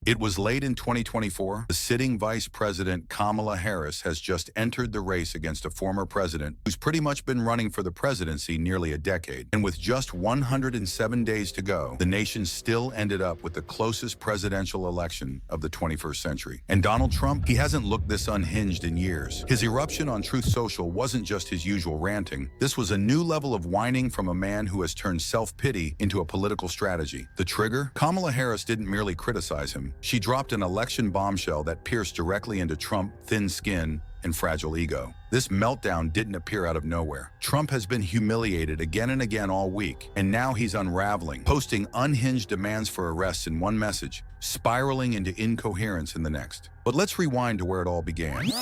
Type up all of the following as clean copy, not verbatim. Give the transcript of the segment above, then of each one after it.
It was late in 2024. The sitting Vice President Kamala Harris has just entered the race against a former president who's pretty much been running for the presidency nearly a decade. And with just 107 days to go, the nation still ended up with the closest presidential election of the 21st century. And Donald Trump, he hasn't looked this unhinged in years. His eruption on Truth Social wasn't just his usual ranting. This was a new level of whining from a man who has turned self-pity into a political strategy. The trigger? Kamala Harris didn't merely criticize him. She dropped an election bombshell that pierced directly into Trump's thin skin and fragile ego. This meltdown didn't appear out of nowhere. Trump has been humiliated again and again all week, and now he's unraveling, posting unhinged demands for arrests in one message, spiraling into incoherence in the next. But let's rewind to where it all began.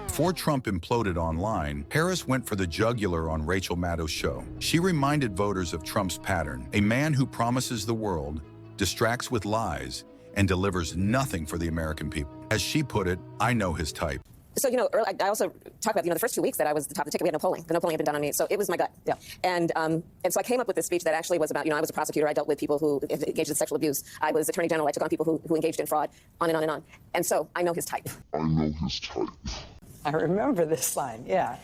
Before Trump imploded online, Harris went for the jugular on Rachel Maddow's show. She reminded voters of Trump's pattern, a man who promises the world, distracts with lies, and delivers nothing for the American people. As she put it, I know his type. So, I also talked about, the first 2 weeks that I was the top of the ticket, we had no polling. The no polling had been done on me, so it was my gut. Yeah. And so I came up with this speech that actually was about, I was a prosecutor, I dealt with people who engaged in sexual abuse. I was attorney general, I took on people who engaged in fraud, on and on and on. And so I know his type. I know his type. I remember this line, yeah.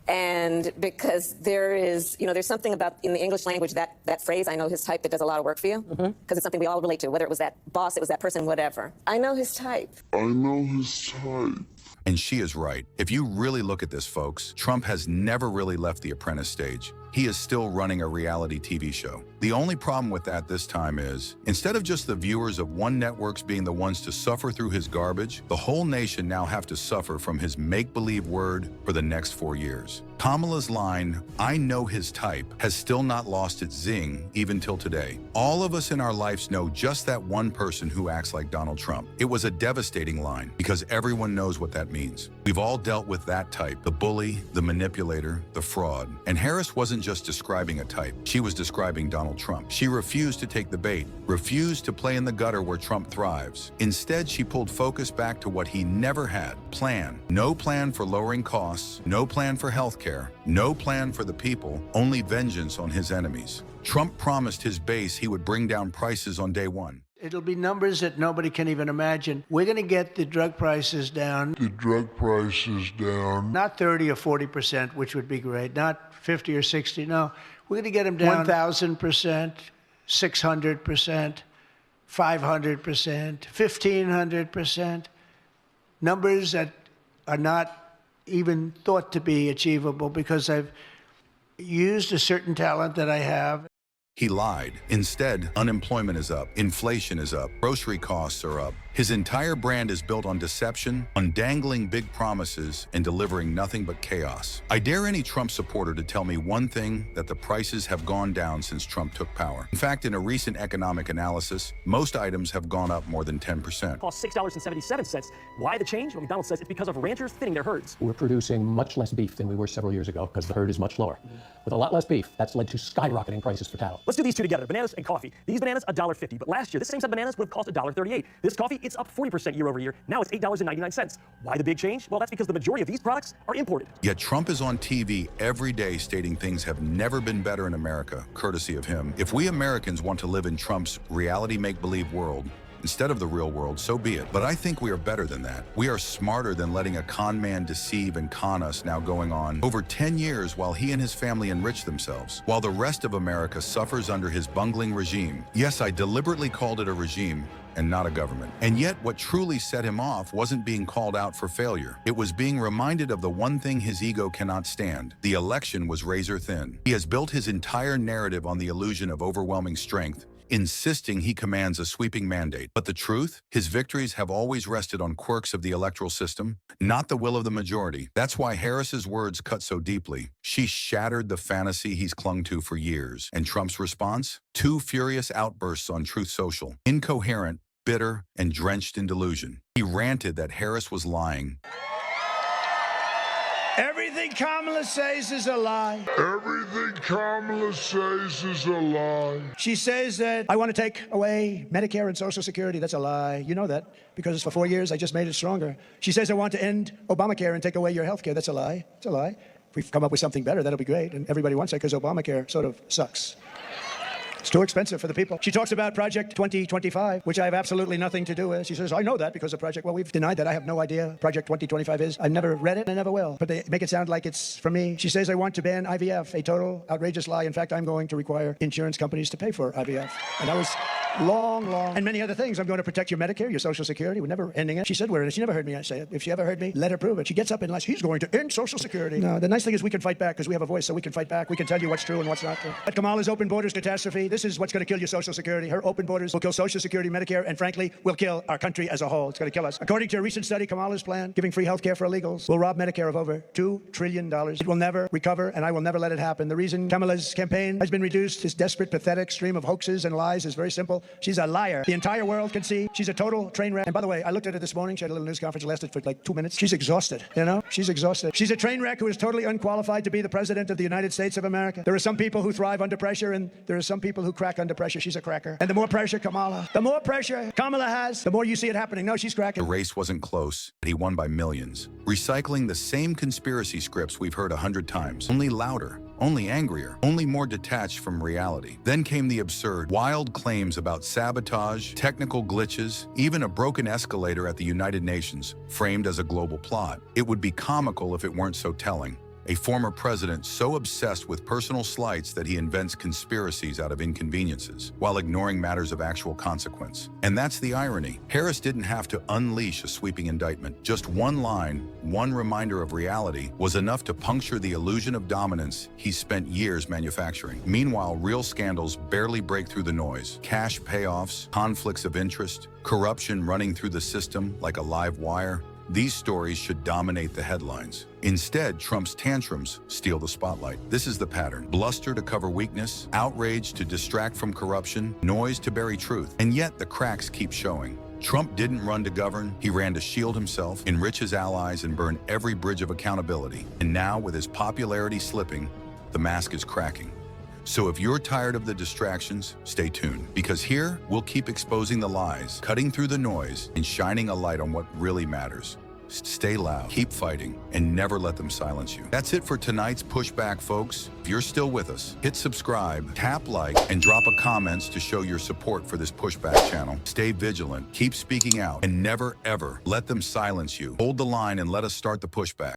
And because there is, there's something about in the English language that phrase, I know his type, that does a lot of work for you. Because it's something we all relate to, whether it was that boss, it was that person, whatever. I know his type. I know his type. And she is right. If you really look at this, folks, Trump has never really left the apprentice stage. He is still running a reality TV show. The only problem with that this time is, instead of just the viewers of one networks being the ones to suffer through his garbage, the whole nation now have to suffer from his make-believe word for the next 4 years. Kamala's line, I know his type, has still not lost its zing even till today. All of us in our lives know just that one person who acts like Donald Trump. It was a devastating line because everyone knows what that means. We've all dealt with that type, the bully, the manipulator, the fraud. And Harris wasn't just describing a type, she was describing Donald Trump. She refused to take the bait, refused to play in the gutter where Trump thrives. Instead, she pulled focus back to what he never had, plan. No plan for lowering costs, no plan for healthcare, no plan for the people, only vengeance on his enemies. Trump promised his base he would bring down prices on day one. It'll be numbers that nobody can even imagine. We're going to get the drug prices down. The drug prices down. Not 30 or 40%, which would be great. Not 50 or 60. No, we're going to get them down 1,000%, 600%, 500%, 1,500%. Numbers that are not even thought to be achievable because I've used a certain talent that I have. He lied. Instead, unemployment is up, inflation is up, grocery costs are up. His entire brand is built on deception, on dangling big promises, and delivering nothing but chaos. I dare any Trump supporter to tell me one thing that the prices have gone down since Trump took power. In fact, in a recent economic analysis, most items have gone up more than 10%. Cost $6.77. Why the change? Well, McDonald's says it's because of ranchers thinning their herds. We're producing much less beef than we were several years ago because the herd is much lower. With a lot less beef, that's led to skyrocketing prices for cattle. Let's do these two together, bananas and coffee. These bananas, $1.50, but last year, this same set of bananas would have cost $1.38. This coffee, it's up 40% year over year. Now it's $8.99. Why the big change? Well, that's because the majority of these products are imported. Yet Trump is on TV every day stating things have never been better in America, courtesy of him. If we Americans want to live in Trump's reality make-believe world, instead of the real world, so be it. But I think we are better than that. We are smarter than letting a con man deceive and con us now going on over 10 years while he and his family enrich themselves, while the rest of America suffers under his bungling regime. Yes, I deliberately called it a regime and not a government. And yet what truly set him off wasn't being called out for failure. It was being reminded of the one thing his ego cannot stand. The election was razor thin. He has built his entire narrative on the illusion of overwhelming strength, insisting he commands a sweeping mandate. But the truth? His victories have always rested on quirks of the electoral system, not the will of the majority. That's why Harris's words cut so deeply. She shattered the fantasy he's clung to for years. And Trump's response? 2 furious outbursts on Truth Social, incoherent, bitter, and drenched in delusion. He ranted that Harris was lying. Everything Kamala says is a lie. Everything Kamala says is a lie. She says that I want to take away Medicare and Social Security. That's a lie. You know that because for 4 years I just made it stronger. She says I want to end Obamacare and take away your health care. That's a lie. It's a lie. If we come up with something better, that'll be great. And everybody wants that because Obamacare sort of sucks. It's too expensive for the people. She talks about Project 2025, which I have absolutely nothing to do with. She says, I know that because of Project. Well, we've denied that. I have no idea Project 2025 is. I've never read it and I never will. But they make it sound like it's for me. She says, I want to ban IVF, a total outrageous lie. In fact, I'm going to require insurance companies to pay for IVF. And that was long, and many other things. I'm going to protect your Medicare, your Social Security. We're never ending it. She said we're in it. She never heard me say it. If she ever heard me, let her prove it. She gets up and lies. He's going to end Social Security. No, the nice thing is we can fight back because we have a voice, so we can fight back. We can tell you what's true and what's not true. But Kamala's open borders catastrophe, this is what's going to kill your Social Security. Her open borders will kill Social Security, Medicare, and frankly, will kill our country as a whole. It's going to kill us. According to a recent study, Kamala's plan, giving free health care for illegals, will rob Medicare of over $2 trillion. It will never recover, and I will never let it happen. The reason Kamala's campaign has been reduced, this desperate, pathetic stream of hoaxes and lies, is very simple. She's a liar. The entire world can see she's a total train wreck. And by the way, I looked at her this morning. She had a little news conference, lasted for like 2 minutes. She's exhausted, you know? She's exhausted. She's a train wreck who is totally unqualified to be the president of the United States of America. There are some people who thrive under pressure, and there are some people who crack under pressure. She's a cracker. And the more pressure Kamala has, the more you see it happening. No, she's cracking. The race wasn't close, but he won by millions. Recycling the same conspiracy scripts we've heard 100 times, only louder, only angrier, only more detached from reality. Then came the absurd, wild claims about sabotage, technical glitches, even a broken escalator at the United Nations, framed as a global plot. It would be comical if it weren't so telling. A former president so obsessed with personal slights that he invents conspiracies out of inconveniences, while ignoring matters of actual consequence. And that's the irony. Harris didn't have to unleash a sweeping indictment. Just one line, one reminder of reality, was enough to puncture the illusion of dominance he spent years manufacturing. Meanwhile, real scandals barely break through the noise. Cash payoffs, conflicts of interest, corruption running through the system like a live wire. These stories should dominate the headlines. Instead, Trump's tantrums steal the spotlight. This is the pattern. Bluster to cover weakness, outrage to distract from corruption, noise to bury truth. And yet the cracks keep showing. Trump didn't run to govern. He ran to shield himself, enrich his allies, and burn every bridge of accountability. And now, with his popularity slipping, the mask is cracking. So if you're tired of the distractions, stay tuned, because here we'll keep exposing the lies, cutting through the noise, and shining a light on what really matters. Stay loud, keep fighting, and never let them silence you. That's it for tonight's Pushback, folks. If you're still with us, hit subscribe, tap like, and drop a comments to show your support for this Pushback channel. Stay vigilant, keep speaking out, and never ever let them silence you. Hold the line and let us start the pushback.